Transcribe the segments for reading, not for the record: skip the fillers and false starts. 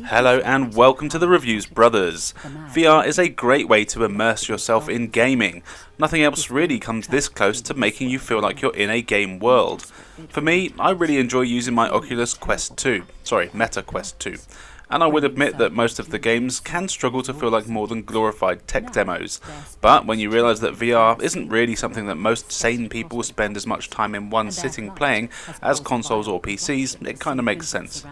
Hello and welcome to the Reviews Brothers. VR is a great way to immerse yourself in gaming. Nothing else really comes this close to making you feel like you're in a game world. For me, I really enjoy using my Oculus Quest 2, Meta Quest 2. And I would admit that most of the games can struggle to feel like more than glorified tech demos. But when you realise that VR isn't really something that most sane people spend as much time in one sitting playing as consoles or PCs, it kinda makes sense.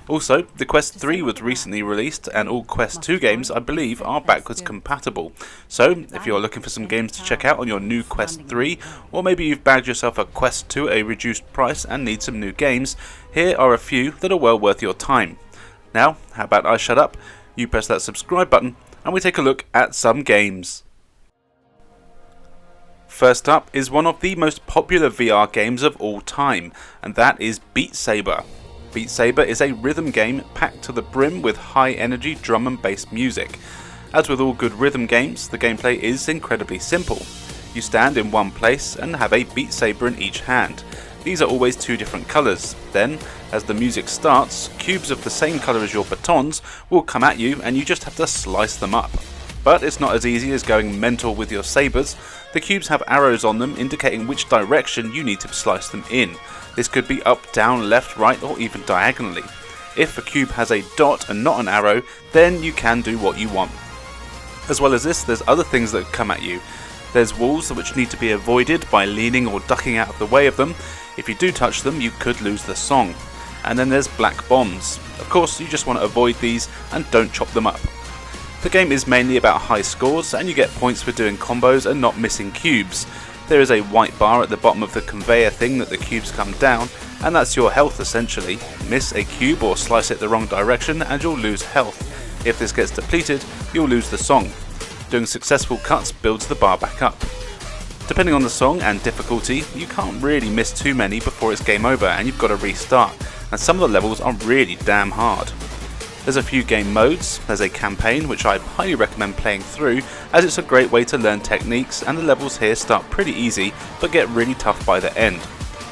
Also, the Quest 3 was recently released, and all Quest 2 games, I believe, are backwards compatible. So, if you're looking for some games to check out on your new Quest 3, or maybe you've bagged yourself a Quest 2 at a reduced price and need some new games, here are a few that are well worth your time. Now, how about I shut up, you press that subscribe button, and we take a look at some games. First up is one of the most popular VR games of all time, and that is Beat Saber. Beat Saber is a rhythm game packed to the brim with high energy drum and bass music. As with all good rhythm games, the gameplay is incredibly simple. You stand in one place and have a Beat Saber in each hand. These are always two different colours. Then, as the music starts, cubes of the same colour as your batons will come at you and you just have to slice them up. But it's not as easy as going mental with your sabres. The cubes have arrows on them indicating which direction you need to slice them in. This could be up, down, left, right, or even diagonally. If a cube has a dot and not an arrow, then you can do what you want. As well as this, there's other things that come at you. There's walls which need to be avoided by leaning or ducking out of the way of them. If you do touch them, you could lose the song. And then there's black bombs. Of course, you just want to avoid these and don't chop them up. The game is mainly about high scores, and you get points for doing combos and not missing cubes. There is a white bar at the bottom of the conveyor thing that the cubes come down, and that's your health essentially. Miss a cube or slice it the wrong direction and you'll lose health. If this gets depleted, you'll lose the song. Doing successful cuts builds the bar back up. Depending on the song and difficulty, you can't really miss too many before it's game over and you've got to restart, and some of the levels are really damn hard. There's a few game modes. There's a campaign which I highly recommend playing through, as it's a great way to learn techniques, and the levels here start pretty easy but get really tough by the end.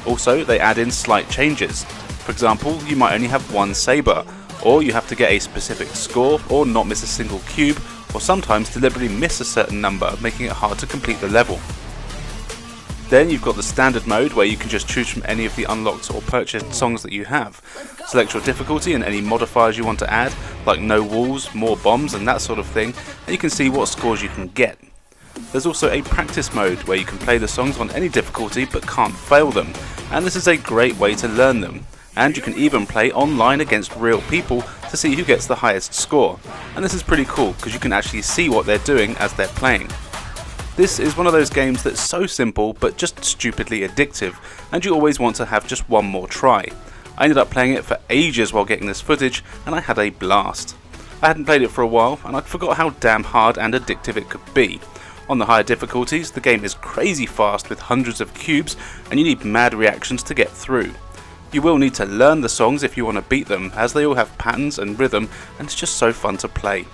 Also, they add in slight changes. For example, you might only have one saber, or you have to get a specific score or not miss a single cube, or sometimes deliberately miss a certain number, making it hard to complete the level. Then you've got the standard mode where you can just choose from any of the unlocked or purchased songs that you have. Select your difficulty and any modifiers you want to add, like no walls, more bombs and that sort of thing, and you can see what scores you can get. There's also a practice mode where you can play the songs on any difficulty but can't fail them, and this is a great way to learn them. And you can even play online against real people to see who gets the highest score, and this is pretty cool because you can actually see what they're doing as they're playing. This is one of those games that's so simple but just stupidly addictive, and you always want to have just one more try. I ended up playing it for ages while getting this footage, and I had a blast. I hadn't played it for a while, and I'd forgot how damn hard and addictive it could be. On the higher difficulties, the game is crazy fast with hundreds of cubes, and you need mad reactions to get through. You will need to learn the songs if you want to beat them, as they all have patterns and rhythm, and it's just so fun to play.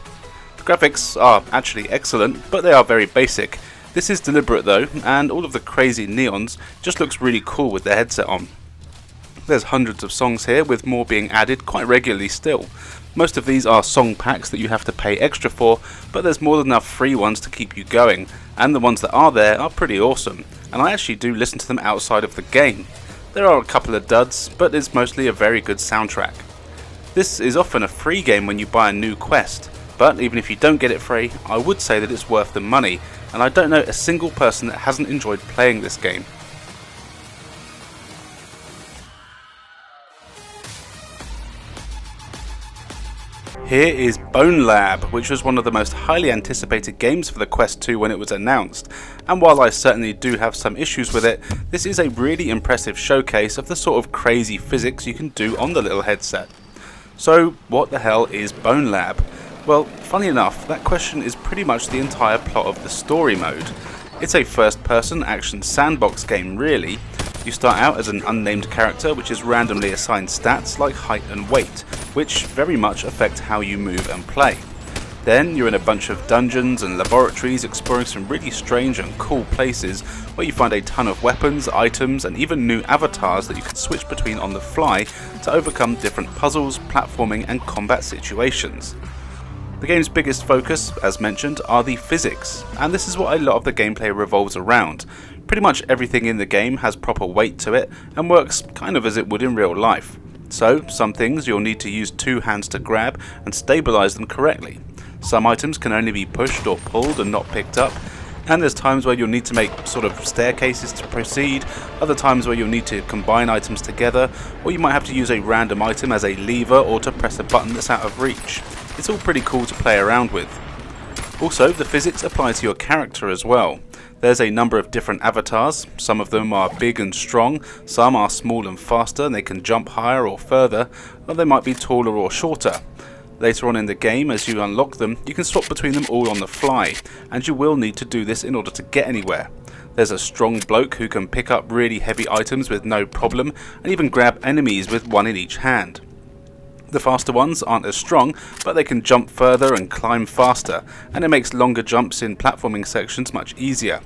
The graphics are actually excellent, but they are very basic. This is deliberate though, and all of the crazy neons just looks really cool with the headset on. There's hundreds of songs here, with more being added quite regularly still. Most of these are song packs that you have to pay extra for, but there's more than enough free ones to keep you going, and the ones that are there are pretty awesome, and I actually do listen to them outside of the game. There are a couple of duds, but it's mostly a very good soundtrack. This is often a free game when you buy a new Quest, but even if you don't get it free, I would say that it's worth the money, and I don't know a single person that hasn't enjoyed playing this game. Here is Bonelab, which was one of the most highly anticipated games for the Quest 2 when it was announced, and while I certainly do have some issues with it, this is a really impressive showcase of the sort of crazy physics you can do on the little headset. So, what the hell is Bonelab? Well, funny enough, that question is pretty much the entire plot of the story mode. It's a first-person action sandbox game really. You start out as an unnamed character which is randomly assigned stats like height and weight, which very much affect how you move and play. Then you're in a bunch of dungeons and laboratories exploring some really strange and cool places where you find a ton of weapons, items and even new avatars that you can switch between on the fly to overcome different puzzles, platforming and combat situations. The game's biggest focus, as mentioned, are the physics, and this is what a lot of the gameplay revolves around. Pretty much everything in the game has proper weight to it and works kind of as it would in real life. So, some things you'll need to use two hands to grab and stabilise them correctly. Some items can only be pushed or pulled and not picked up, and there's times where you'll need to make sort of staircases to proceed, other times where you'll need to combine items together, or you might have to use a random item as a lever or to press a button that's out of reach. It's all pretty cool to play around with. Also, the physics apply to your character as well. There's a number of different avatars, some of them are big and strong, some are small and faster and they can jump higher or further, or they might be taller or shorter. Later on in the game, as you unlock them, you can swap between them all on the fly, and you will need to do this in order to get anywhere. There's a strong bloke who can pick up really heavy items with no problem, and even grab enemies with one in each hand. The faster ones aren't as strong, but they can jump further and climb faster, and it makes longer jumps in platforming sections much easier.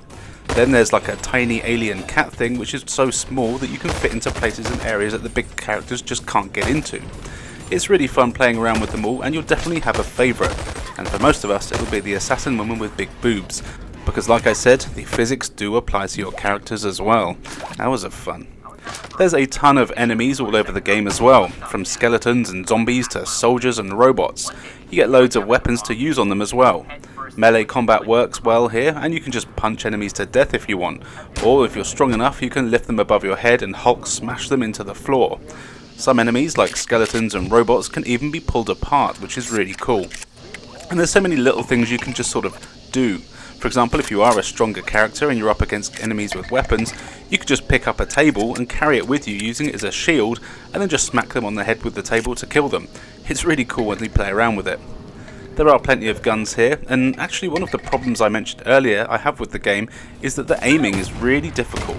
Then there's like a tiny alien cat thing which is so small that you can fit into places and areas that the big characters just can't get into. It's really fun playing around with them all, and you'll definitely have a favourite, and for most of us it'll be the assassin woman with big boobs, because like I said, the physics do apply to your characters as well. Hours of fun. There's a ton of enemies all over the game as well, from skeletons and zombies to soldiers and robots. You get loads of weapons to use on them as well. Melee combat works well here, and you can just punch enemies to death if you want, or if you're strong enough you can lift them above your head and Hulk smash them into the floor. Some enemies like skeletons and robots can even be pulled apart, which is really cool. And there's so many little things you can just sort of do. For example, if you are a stronger character and you're up against enemies with weapons, you could just pick up a table and carry it with you using it as a shield and then just smack them on the head with the table to kill them. It's really cool when you play around with it. There are plenty of guns here, and actually one of the problems I mentioned earlier I have with the game is that the aiming is really difficult.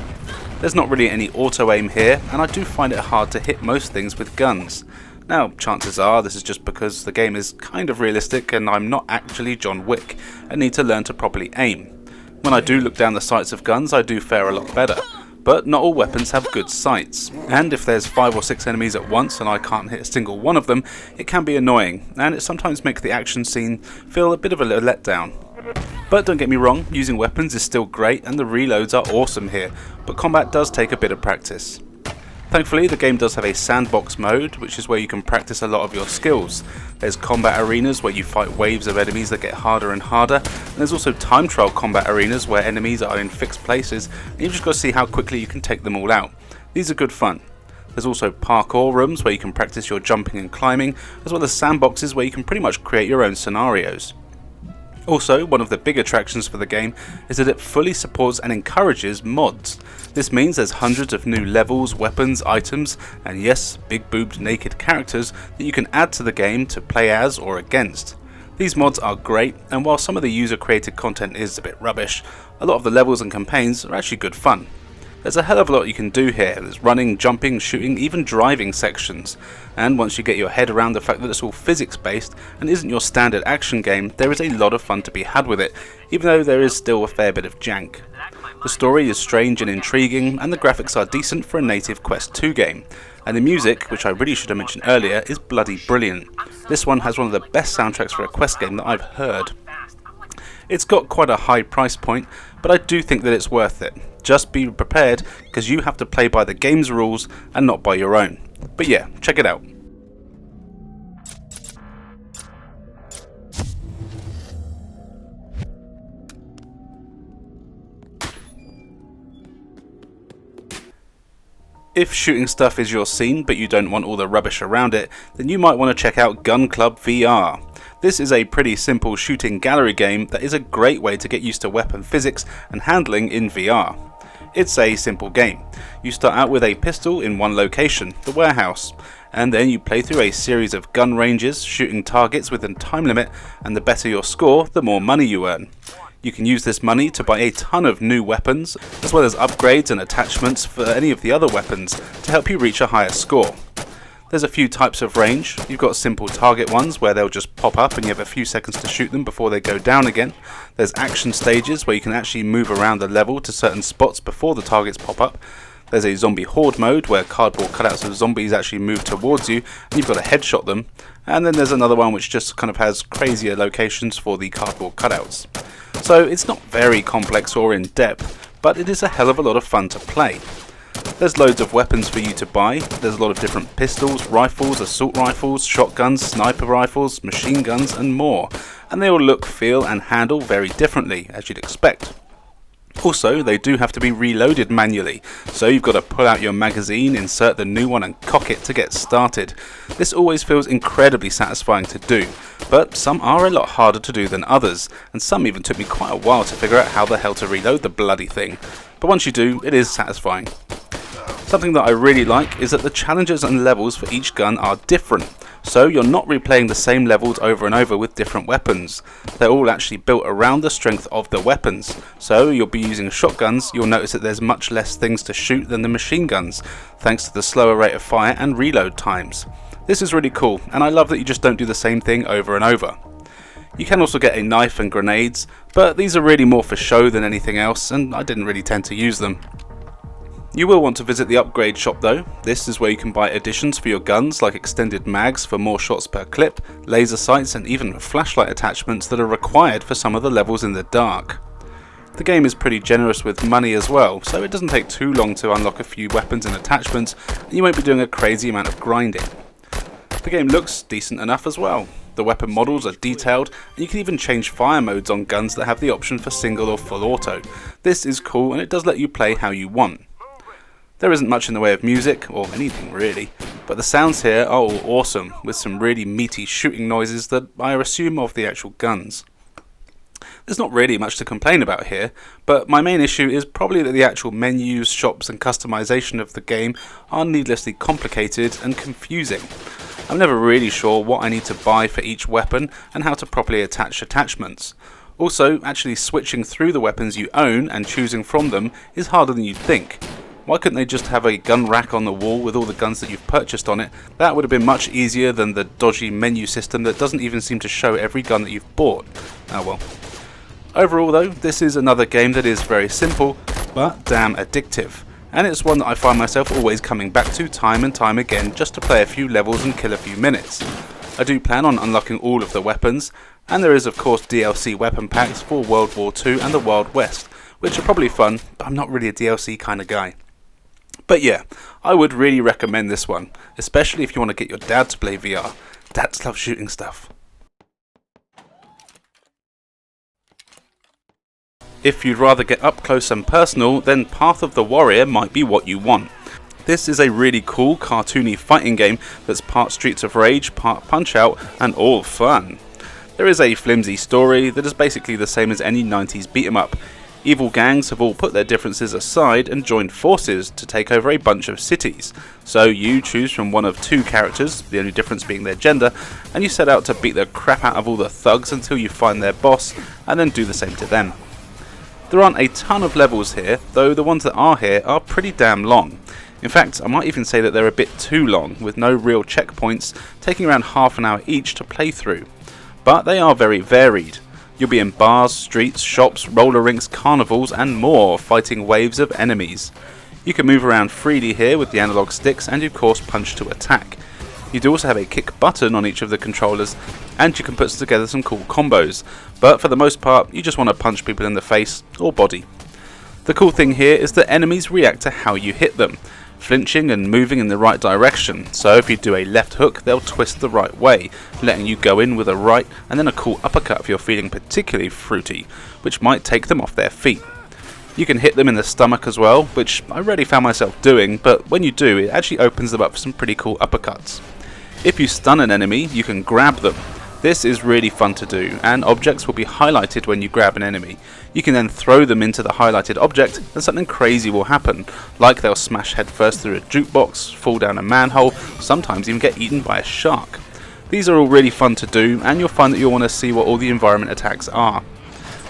There's not really any auto aim here, and I do find it hard to hit most things with guns. Now, chances are this is just because the game is kind of realistic and I'm not actually John Wick and need to learn to properly aim. When I do look down the sights of guns I do fare a lot better, but not all weapons have good sights, and if there's 5 or 6 enemies at once and I can't hit a single one of them, it can be annoying, and it sometimes makes the action scene feel a bit of a letdown. But don't get me wrong, using weapons is still great and the reloads are awesome here, but combat does take a bit of practice. Thankfully, the game does have a sandbox mode, which is where you can practice a lot of your skills. There's combat arenas where you fight waves of enemies that get harder and harder, and there's also time trial combat arenas where enemies are in fixed places, and you've just got to see how quickly you can take them all out. These are good fun. There's also parkour rooms where you can practice your jumping and climbing, as well as sandboxes where you can pretty much create your own scenarios. Also, one of the big attractions for the game is that it fully supports and encourages mods. This means there's hundreds of new levels, weapons, items, and yes, big boobed naked characters that you can add to the game to play as or against. These mods are great, and while some of the user created content is a bit rubbish, a lot of the levels and campaigns are actually good fun. There's a hell of a lot you can do here. There's running, jumping, shooting, even driving sections. And once you get your head around the fact that it's all physics based and isn't your standard action game, there is a lot of fun to be had with it, even though there is still a fair bit of jank. The story is strange and intriguing, and the graphics are decent for a native Quest 2 game. And the music, which I really should have mentioned earlier, is bloody brilliant. This one has one of the best soundtracks for a Quest game that I've heard. It's got quite a high price point, but I do think that it's worth it. Just be prepared, because you have to play by the game's rules and not by your own. But yeah, check it out. If shooting stuff is your scene, but you don't want all the rubbish around it, then you might want to check out Gun Club VR. This is a pretty simple shooting gallery game that is a great way to get used to weapon physics and handling in VR. It's a simple game. You start out with a pistol in one location, the warehouse, and then you play through a series of gun ranges, shooting targets within a time limit, and the better your score, the more money you earn. You can use this money to buy a ton of new weapons, as well as upgrades and attachments for any of the other weapons to help you reach a higher score. There's a few types of range. You've got simple target ones where they'll just pop up and you have a few seconds to shoot them before they go down again. There's action stages where you can actually move around the level to certain spots before the targets pop up. There's a zombie horde mode where cardboard cutouts of zombies actually move towards you and you've got to headshot them. And then there's another one which just kind of has crazier locations for the cardboard cutouts. So it's not very complex or in depth, but it is a hell of a lot of fun to play. There's loads of weapons for you to buy. There's a lot of different pistols, rifles, assault rifles, shotguns, sniper rifles, machine guns and more. And they all look, feel and handle very differently, as you'd expect. Also, they do have to be reloaded manually, so you've got to pull out your magazine, insert the new one and cock it to get started. This always feels incredibly satisfying to do, but some are a lot harder to do than others, and some even took me quite a while to figure out how the hell to reload the bloody thing. But once you do, it is satisfying. Something that I really like is that the challenges and levels for each gun are different, so you're not replaying the same levels over and over with different weapons. They're all actually built around the strength of the weapons, so you'll be using shotguns, you'll notice that there's much less things to shoot than the machine guns, thanks to the slower rate of fire and reload times. This is really cool, and I love that you just don't do the same thing over and over. You can also get a knife and grenades, but these are really more for show than anything else, and I didn't really tend to use them. You will want to visit the upgrade shop though. This is where you can buy additions for your guns like extended mags for more shots per clip, laser sights and even flashlight attachments that are required for some of the levels in the dark. The game is pretty generous with money as well, so it doesn't take too long to unlock a few weapons and attachments and you won't be doing a crazy amount of grinding. The game looks decent enough as well. The weapon models are detailed and you can even change fire modes on guns that have the option for single or full auto. This is cool and it does let you play how you want. There isn't much in the way of music, or anything really, but the sounds here are all awesome, with some really meaty shooting noises that I assume of the actual guns. There's not really much to complain about here, but my main issue is probably that the actual menus, shops and customization of the game are needlessly complicated and confusing. I'm never really sure what I need to buy for each weapon and how to properly attach attachments. Also, actually switching through the weapons you own and choosing from them is harder than you'd think. Why couldn't they just have a gun rack on the wall with all the guns that you've purchased on it? That would have been much easier than the dodgy menu system that doesn't even seem to show every gun that you've bought. Oh well. Overall though, this is another game that is very simple, but damn addictive. And it's one that I find myself always coming back to time and time again just to play a few levels and kill a few minutes. I do plan on unlocking all of the weapons, and there is of course DLC weapon packs for World War II and the Wild West, which are probably fun, but I'm not really a DLC kind of guy. But yeah, I would really recommend this one, especially if you want to get your dad to play VR. Dads love shooting stuff. If you'd rather get up close and personal, then Path of the Warrior might be what you want. This is a really cool cartoony fighting game that's part Streets of Rage, part Punch-Out, and all fun. There is a flimsy story that is basically the same as any 90s beat-em-up. Evil gangs have all put their differences aside and joined forces to take over a bunch of cities. So you choose from one of two characters, the only difference being their gender, and you set out to beat the crap out of all the thugs until you find their boss, and then do the same to them. There aren't a ton of levels here, though the ones that are here are pretty damn long. In fact, I might even say that they're a bit too long, with no real checkpoints, taking around half an hour each to play through. But they are very varied. You'll be in bars, streets, shops, roller rinks, carnivals and more, fighting waves of enemies. You can move around freely here with the analog sticks and you of course punch to attack. You do also have a kick button on each of the controllers and you can put together some cool combos, but for the most part you just want to punch people in the face or body. The cool thing here is that enemies react to how you hit them, flinching and moving in the right direction, so if you do a left hook they'll twist the right way, letting you go in with a right and then a cool uppercut if you're feeling particularly fruity, which might take them off their feet. You can hit them in the stomach as well, which I rarely found myself doing, but when you do it actually opens them up for some pretty cool uppercuts. If you stun an enemy you can grab them. This is really fun to do, and objects will be highlighted when you grab an enemy. You can then throw them into the highlighted object and something crazy will happen, like they'll smash headfirst through a jukebox, fall down a manhole, sometimes even get eaten by a shark. These are all really fun to do, and you'll find that you'll want to see what all the environment attacks are.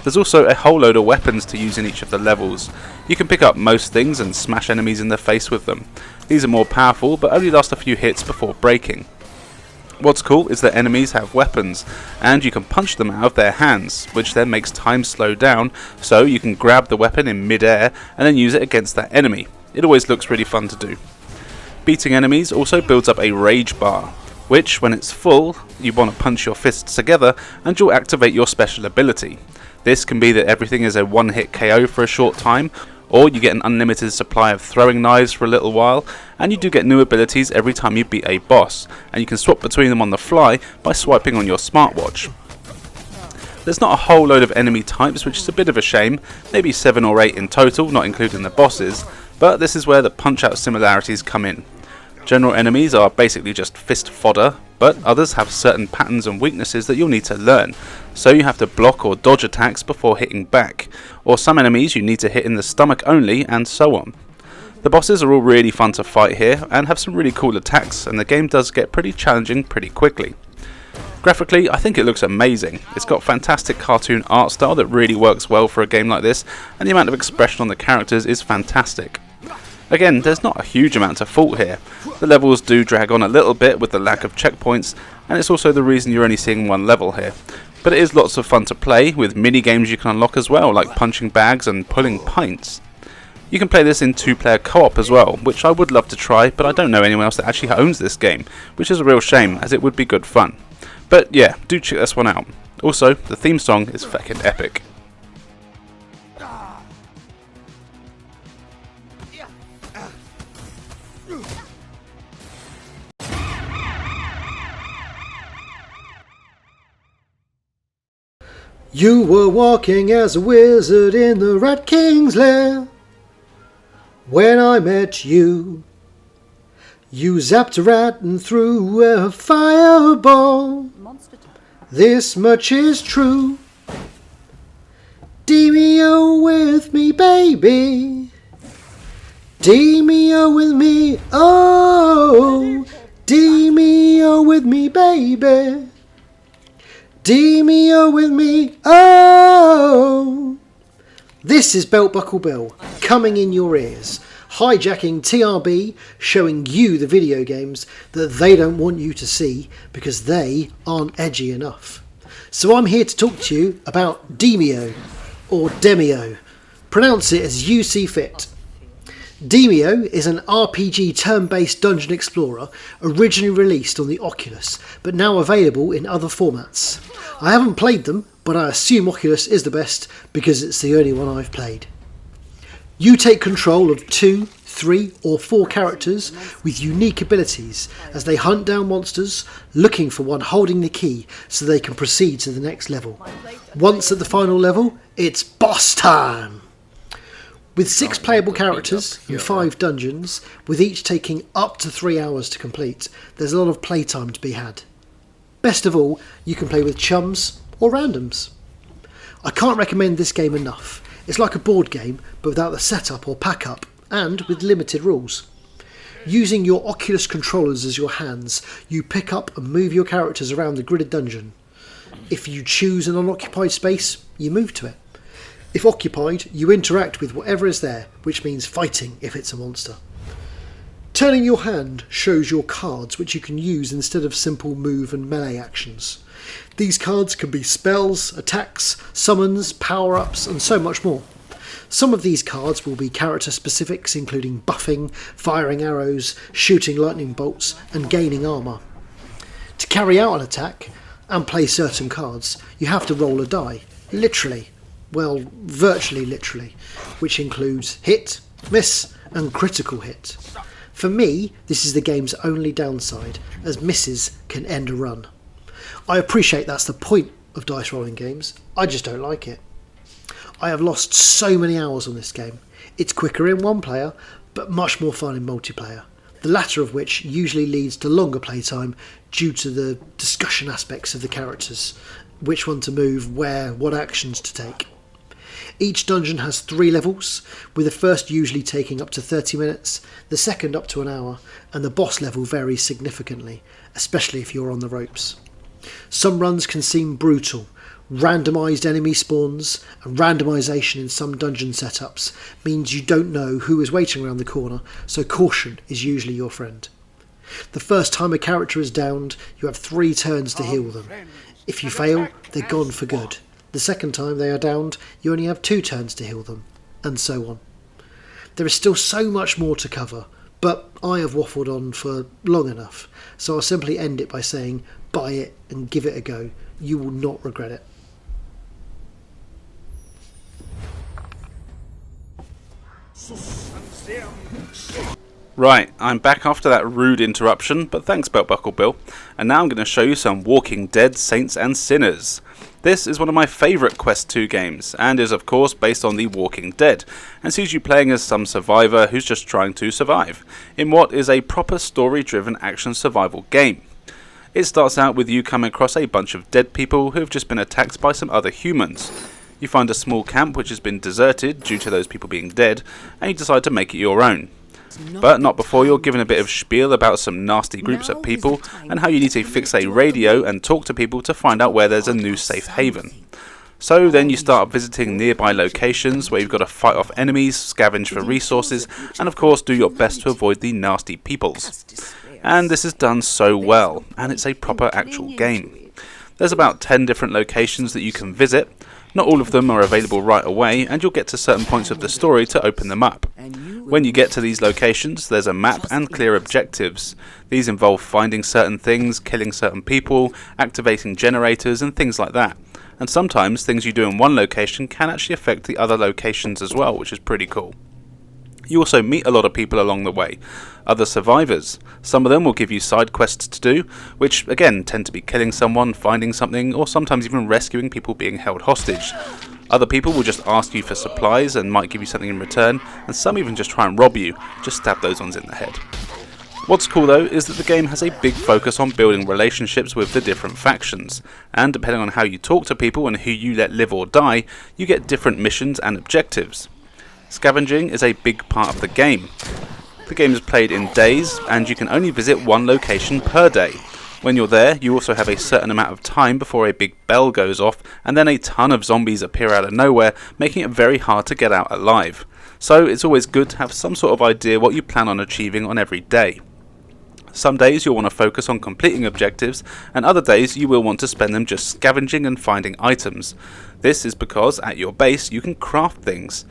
There's also a whole load of weapons to use in each of the levels. You can pick up most things and smash enemies in the face with them. These are more powerful but only last a few hits before breaking. What's cool is that enemies have weapons, and you can punch them out of their hands, which then makes time slow down, so you can grab the weapon in mid-air and then use it against that enemy. It always looks really fun to do. Beating enemies also builds up a rage bar, which, when it's full, you want to punch your fists together and you'll activate your special ability. This can be that everything is a one-hit KO for a short time, or you get an unlimited supply of throwing knives for a little while, and you do get new abilities every time you beat a boss, and you can swap between them on the fly by swiping on your smartwatch. There's not a whole load of enemy types, which is a bit of a shame, maybe 7 or 8 in total, not including the bosses, but this is where the punch-out similarities come in. General enemies are basically just fist fodder, but others have certain patterns and weaknesses that you'll need to learn, so you have to block or dodge attacks before hitting back, or some enemies you need to hit in the stomach only, and so on. The bosses are all really fun to fight here, and have some really cool attacks, and the game does get pretty challenging pretty quickly. Graphically, I think it looks amazing. It's got fantastic cartoon art style that really works well for a game like this, and the amount of expression on the characters is fantastic. Again, there's not a huge amount to fault here. The levels do drag on a little bit with the lack of checkpoints, and it's also the reason you're only seeing one level here. But it is lots of fun to play, with mini games you can unlock as well, like punching bags and pulling pints. You can play this in 2-player co-op as well, which I would love to try, but I don't know anyone else that actually owns this game, which is a real shame, as it would be good fun. But yeah, do check this one out. Also, the theme song is feckin' epic. You were walking as a wizard in the Rat King's lair. When I met you, you zapped a rat and threw a fireball. This much is true. Demeo with me, baby. Demeo with me, oh. Demeo with me, baby. Demeo with me, oh! This is Beltbuckle Bill, coming in your ears, hijacking TRB, showing you the video games that they don't want you to see because they aren't edgy enough. So I'm here to talk to you about Demeo, or Demeo. Pronounce it as you see fit. Demeo is an RPG turn-based dungeon explorer originally released on the Oculus, but now available in other formats. I haven't played them, but I assume Oculus is the best because it's the only one I've played. You take control of 2, 3 or 4 characters with unique abilities as they hunt down monsters, looking for one holding the key so they can proceed to the next level. Once at the final level, it's boss time! With 6 playable characters and 5 dungeons, with each taking up to 3 hours to complete, there's a lot of playtime to be had. Best of all, you can play with chums or randoms. I can't recommend this game enough. It's like a board game, but without the setup or pack-up, and with limited rules. Using your Oculus controllers as your hands, you pick up and move your characters around the gridded dungeon. If you choose an unoccupied space, you move to it. If occupied, you interact with whatever is there, which means fighting if it's a monster. Turning your hand shows your cards, which you can use instead of simple move and melee actions. These cards can be spells, attacks, summons, power-ups, and so much more. Some of these cards will be character specifics, including buffing, firing arrows, shooting lightning bolts, and gaining armour. To carry out an attack, and play certain cards, you have to roll a die, literally. Well, virtually literally, which includes hit, miss, and critical hit. For me, this is the game's only downside, as misses can end a run. I appreciate that's the point of dice rolling games, I just don't like it. I have lost so many hours on this game. It's quicker in one player, but much more fun in multiplayer, the latter of which usually leads to longer playtime due to the discussion aspects of the characters, which one to move, where, what actions to take. Each dungeon has 3 levels, with the first usually taking up to 30 minutes, the second up to an hour, and the boss level varies significantly, especially if you're on the ropes. Some runs can seem brutal, Randomised enemy spawns and randomisation in some dungeon setups means you don't know who is waiting around the corner, so caution is usually your friend. The first time a character is downed, you have 3 turns to heal them. If you fail, they're gone for good. The second time they are downed, you only have 2 turns to heal them, and so on. There is still so much more to cover, but I have waffled on for long enough, so I'll simply end it by saying, buy it and give it a go. You will not regret it. Right, I'm back after that rude interruption, but thanks Beltbuckle Bill, and now I'm going to show you some Walking Dead Saints and Sinners. This is one of my favourite Quest 2 games, and is of course based on The Walking Dead, and sees you playing as some survivor who's just trying to survive, in what is a proper story-driven action survival game. It starts out with you coming across a bunch of dead people who have just been attacked by some other humans. You find a small camp which has been deserted due to those people being dead, and you decide to make it your own. But not before you're given a bit of spiel about some nasty groups of people and how you need to fix a radio and talk to people to find out where there's a new safe haven. So then you start visiting nearby locations where you've got to fight off enemies, scavenge for resources, and of course do your best to avoid the nasty peoples. And this is done so well, and it's a proper actual game. There's about 10 different locations that you can visit. Not all of them are available right away, and you'll get to certain points of the story to open them up. When you get to these locations, there's a map and clear objectives. These involve finding certain things, killing certain people, activating generators and things like that. And sometimes things you do in one location can actually affect the other locations as well, which is pretty cool. You also meet a lot of people along the way, other survivors. Some of them will give you side quests to do, which again tend to be killing someone, finding something, or sometimes even rescuing people being held hostage. Other people will just ask you for supplies and might give you something in return, and some even just try and rob you, just stab those ones in the head. What's cool though is that the game has a big focus on building relationships with the different factions, and depending on how you talk to people and who you let live or die, you get different missions and objectives. Scavenging is a big part of the game. The game is played in days, and you can only visit one location per day. When you're there, you also have a certain amount of time before a big bell goes off, and then a ton of zombies appear out of nowhere, making it very hard to get out alive. So it's always good to have some sort of idea what you plan on achieving on every day. Some days you'll want to focus on completing objectives, and other days you will want to spend them just scavenging and finding items. This is because at your base you can craft things.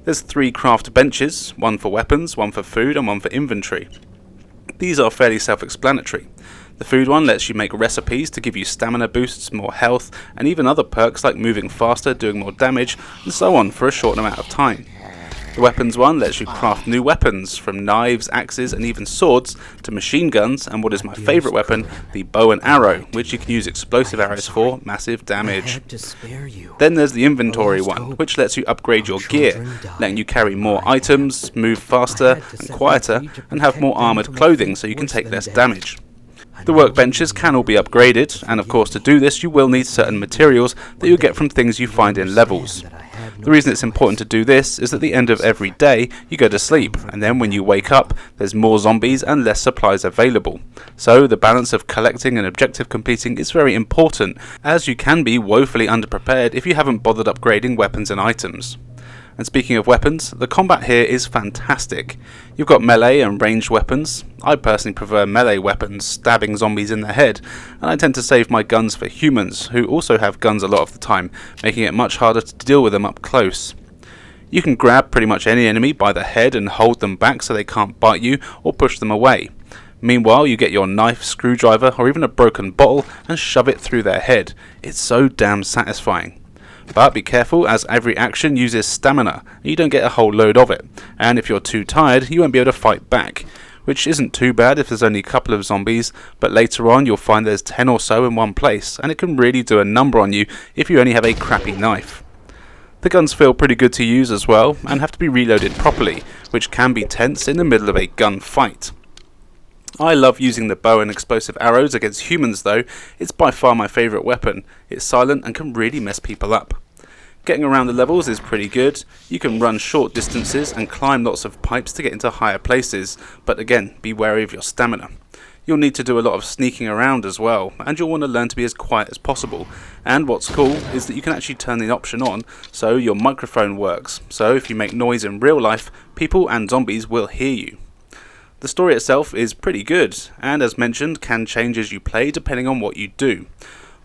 There's 3 craft benches, one for weapons, one for food and one for inventory. These are fairly self-explanatory. The food one lets you make recipes to give you stamina boosts, more health, and even other perks like moving faster, doing more damage, and so on for a short amount of time. The weapons one lets you craft new weapons, from knives, axes, and even swords, to machine guns, and what is my favourite weapon, the bow and arrow, which you can use explosive arrows for massive damage. Then there's the inventory one, which lets you upgrade your gear, letting you carry more items, move faster and quieter, and have more armoured clothing so you can take less damage. The workbenches can all be upgraded, and of course to do this you will need certain materials that you'll get from things you find in levels. The reason it's important to do this is at the end of every day you go to sleep, and then when you wake up there's more zombies and less supplies available. So the balance of collecting and objective completing is very important, as you can be woefully underprepared if you haven't bothered upgrading weapons and items. And speaking of weapons, the combat here is fantastic. You've got melee and ranged weapons. I personally prefer melee weapons, stabbing zombies in the head, and I tend to save my guns for humans, who also have guns a lot of the time, making it much harder to deal with them up close. You can grab pretty much any enemy by the head and hold them back so they can't bite you or push them away. Meanwhile, you get your knife, screwdriver, or even a broken bottle and shove it through their head. It's so damn satisfying. But be careful, as every action uses stamina, and you don't get a whole load of it, and if you're too tired you won't be able to fight back, which isn't too bad if there's only a couple of zombies, but later on you'll find there's 10 or so in one place, and it can really do a number on you if you only have a crappy knife. The guns feel pretty good to use as well, and have to be reloaded properly, which can be tense in the middle of a gun fight. I love using the bow and explosive arrows against humans though. It's by far my favourite weapon. It's silent and can really mess people up. Getting around the levels is pretty good. You can run short distances and climb lots of pipes to get into higher places, but again, be wary of your stamina. You'll need to do a lot of sneaking around as well, and you'll want to learn to be as quiet as possible. And what's cool is that you can actually turn the option on so your microphone works, so if you make noise in real life, people and zombies will hear you. The story itself is pretty good, and as mentioned, can change as you play depending on what you do.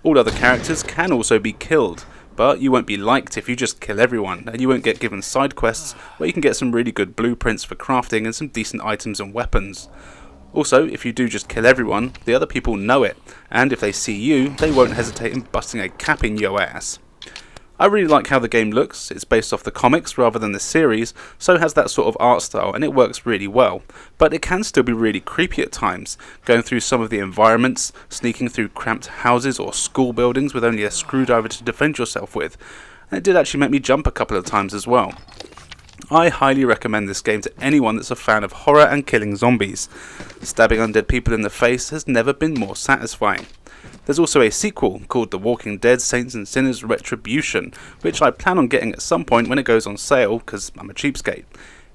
All other characters can also be killed, but you won't be liked if you just kill everyone, and you won't get given side quests where you can get some really good blueprints for crafting and some decent items and weapons. Also, if you do just kill everyone, the other people know it, and if they see you, they won't hesitate in busting a cap in your ass. I really like how the game looks. It's based off the comics rather than the series, so it has that sort of art style and it works really well. But it can still be really creepy at times, going through some of the environments, sneaking through cramped houses or school buildings with only a screwdriver to defend yourself with. And it did actually make me jump a couple of times as well. I highly recommend this game to anyone that's a fan of horror and killing zombies. Stabbing undead people in the face has never been more satisfying. There's also a sequel called The Walking Dead Saints and Sinners Retribution, which I plan on getting at some point when it goes on sale, because I'm a cheapskate.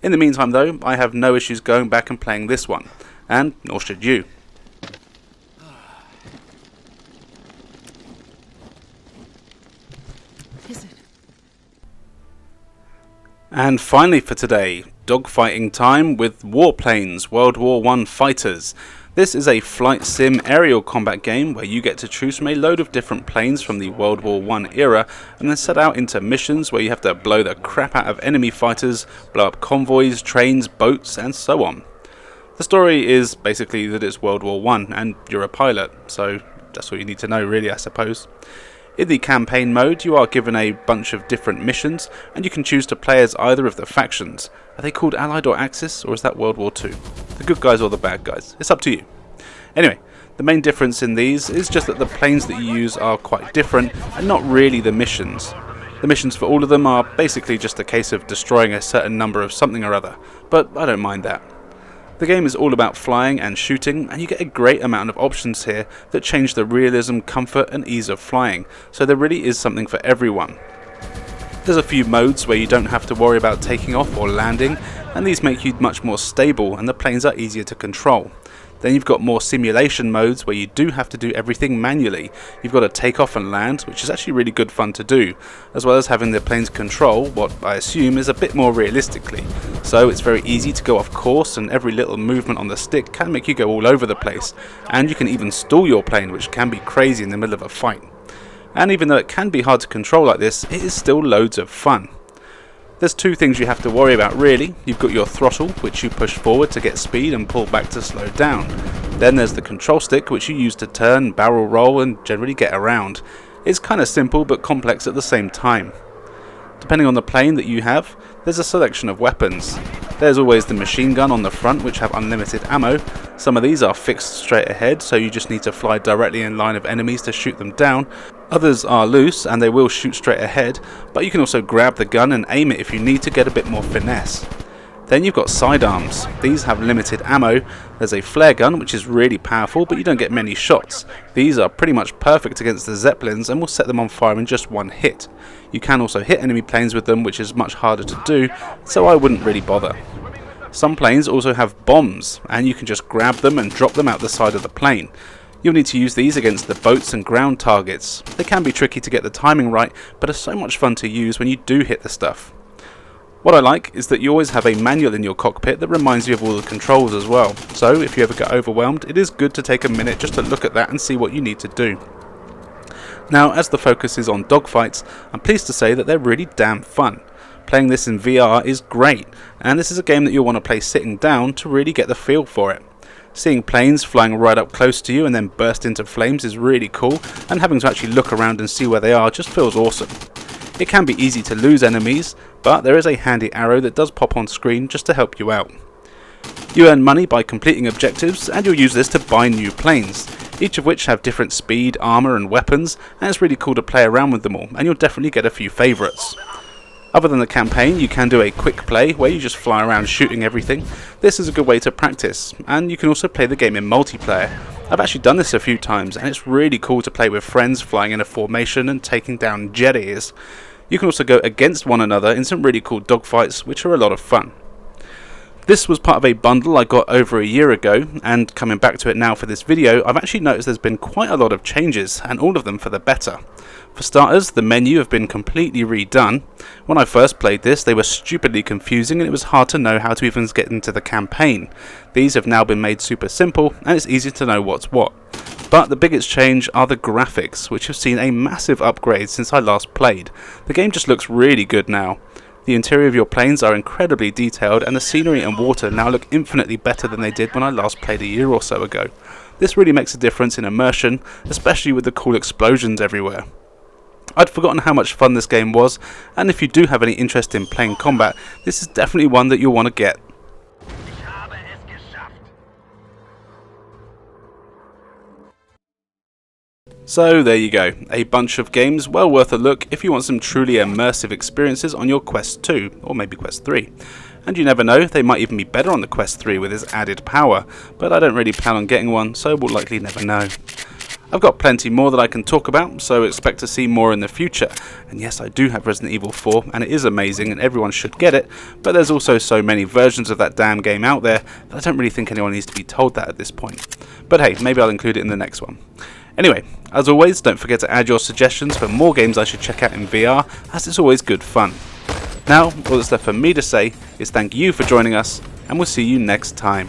In the meantime though, I have no issues going back and playing this one, and nor should you. Is it? And finally for today, dogfighting time with Warplanes, WW1 Fighters. This is a flight sim aerial combat game where you get to choose from a load of different planes from the World War I era and then set out into missions where you have to blow the crap out of enemy fighters, blow up convoys, trains, boats and so on. The story is basically that it's World War I and you're a pilot, so that's all you need to know really, I suppose. In the campaign mode, you are given a bunch of different missions, and you can choose to play as either of the factions. Are they called Allied or Axis, or is that World War II? The good guys or the bad guys? It's up to you. Anyway, the main difference in these is just that the planes that you use are quite different, and not really the missions. The missions for all of them are basically just a case of destroying a certain number of something or other, but I don't mind that. The game is all about flying and shooting, and you get a great amount of options here that change the realism, comfort and ease of flying, so there really is something for everyone. There's a few modes where you don't have to worry about taking off or landing, and these make you much more stable and the planes are easier to control. Then you've got more simulation modes where you do have to do everything manually. You've got to take off and land, which is actually really good fun to do, as well as having the planes control what I assume is a bit more realistically. So it's very easy to go off course and every little movement on the stick can make you go all over the place, and you can even stall your plane, which can be crazy in the middle of a fight. And even though it can be hard to control like this, it is still loads of fun. There's two things you have to worry about really. You've got your throttle, which you push forward to get speed and pull back to slow down. Then there's the control stick, which you use to turn, barrel roll and generally get around. It's kind of simple but complex at the same time. Depending on the plane that you have, there's a selection of weapons. There's always the machine gun on the front, which have unlimited ammo. Some of these are fixed straight ahead, so you just need to fly directly in line of enemies to shoot them down. Others are loose and they will shoot straight ahead, but you can also grab the gun and aim it if you need to get a bit more finesse. Then you've got sidearms. These have limited ammo. There's a flare gun, which is really powerful, but you don't get many shots. These are pretty much perfect against the Zeppelins and will set them on fire in just one hit. You can also hit enemy planes with them, which is much harder to do, so I wouldn't really bother. Some planes also have bombs, and you can just grab them and drop them out the side of the plane. You'll need to use these against the boats and ground targets. They can be tricky to get the timing right, but are so much fun to use when you do hit the stuff. What I like is that you always have a manual in your cockpit that reminds you of all the controls as well, so if you ever get overwhelmed, it is good to take a minute just to look at that and see what you need to do. Now, as the focus is on dogfights, I'm pleased to say that they're really damn fun. Playing this in VR is great, and this is a game that you'll want to play sitting down to really get the feel for it. Seeing planes flying right up close to you and then burst into flames is really cool, and having to actually look around and see where they are just feels awesome. It can be easy to lose enemies, but there is a handy arrow that does pop on screen just to help you out. You earn money by completing objectives, and you'll use this to buy new planes, each of which have different speed, armour and weapons, and it's really cool to play around with them all, and you'll definitely get a few favourites. Other than the campaign, you can do a quick play where you just fly around shooting everything. This is a good way to practice, and you can also play the game in multiplayer. I've actually done this a few times, and it's really cool to play with friends flying in a formation and taking down jetties. You can also go against one another in some really cool dogfights, which are a lot of fun. This was part of a bundle I got over a year ago, and coming back to it now for this video, I've actually noticed there's been quite a lot of changes, and all of them for the better. For starters, the menu have been completely redone. When I first played this, they were stupidly confusing and it was hard to know how to even get into the campaign. These have now been made super simple, and it's easy to know what's what. But the biggest change are the graphics, which have seen a massive upgrade since I last played. The game just looks really good now. The interior of your planes are incredibly detailed, and the scenery and water now look infinitely better than they did when I last played a year or so ago. This really makes a difference in immersion, especially with the cool explosions everywhere. I'd forgotten how much fun this game was, and if you do have any interest in plane combat, this is definitely one that you'll want to get. So there you go, a bunch of games well worth a look if you want some truly immersive experiences on your Quest 2, or maybe Quest 3. And you never know, they might even be better on the Quest 3 with its added power, but I don't really plan on getting one, so we'll likely never know. I've got plenty more that I can talk about, so expect to see more in the future. And yes, I do have Resident Evil 4, and it is amazing and everyone should get it, but there's also so many versions of that damn game out there that I don't really think anyone needs to be told that at this point. But hey, maybe I'll include it in the next one. Anyway, as always, don't forget to add your suggestions for more games I should check out in VR, as it's always good fun. Now, all that's left for me to say is thank you for joining us, and we'll see you next time.